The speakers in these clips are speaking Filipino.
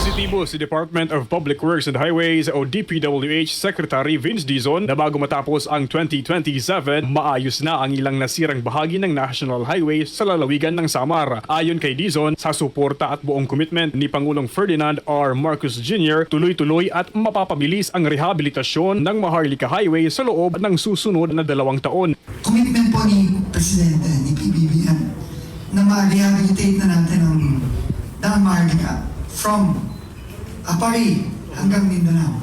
Positibo si Department of Public Works and Highways o DPWH Secretary Vince Dizon na bago matapos ang 2027, maayos na ang ilang nasirang bahagi ng National Highway sa lalawigan ng Samar. Ayon kay Dizon, sa suporta at buong commitment ni Pangulong Ferdinand R. Marcos Jr., tuloy-tuloy at mapapabilis ang rehabilitasyon ng Maharlika Highway sa loob ng susunod na 2 taon. Commitment po ni Presidente, ni PBBM, na ma-rehabilitate na natin ang Maharlika from Apari hanggang Mindanao,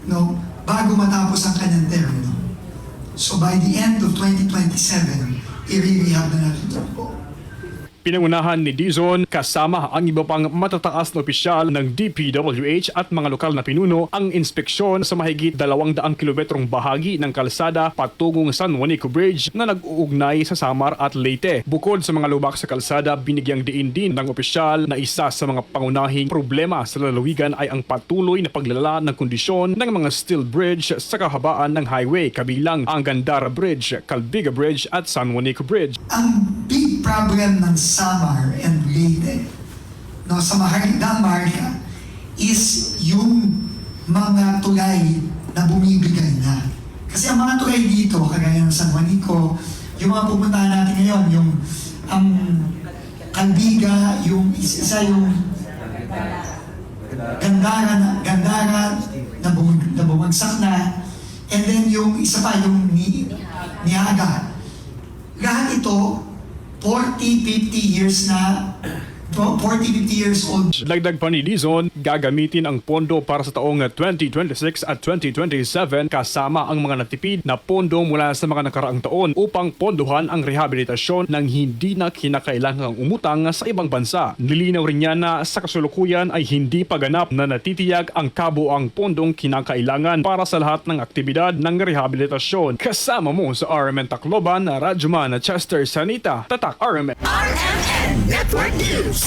no, bago matapos ang kanyang termino. So by the end of 2027, i-rehab na natin ito po. Pinangunahan ni Dizon kasama ang iba pang matataas na opisyal ng DPWH at mga lokal na pinuno ang inspeksyon sa mahigit 200 kilometrong bahagi ng kalsada patungong San Juanico Bridge na nag-uugnay sa Samar at Leyte. Bukod sa mga lubak sa kalsada, binigyang diin din ng opisyal na isa sa mga pangunahing problema sa lalawigan ay ang patuloy na paglala ng kondisyon ng mga steel bridge sa kahabaan ng highway, kabilang ang Gandara Bridge, Calbiga Bridge at San Juanico Bridge. Ang big problem ng Samar and Leyte, no, sa Maharlika is yung mga tulay na bumibigay na. Kasi ang mga tulay dito, kagaya ng San Juanico, yung mga pupuntahan natin ngayon, yung Calbiga, yung isa yung Gandara na bumagsak na, and then yung isa pa yung Niaga. Lahat ito 40-50 years na, 40-50 years old. Dagdag pa ni Dizon, gagamitin ang pondo para sa taong 2026 at 2027 kasama ang mga natipid na pondo mula sa mga nakaraang taon upang pondohan ang rehabilitasyon ng hindi na kinakailangang umutang sa ibang bansa. Nilinaw rin niya na sa kasulukuyan ay hindi paganap na natitiyag ang kabuang pondong kinakailangan para sa lahat ng aktibidad ng rehabilitasyon. Kasama mo sa RMN Tacloban, Radyoman Chester Sanita, Tatak RMN. RMN Network News.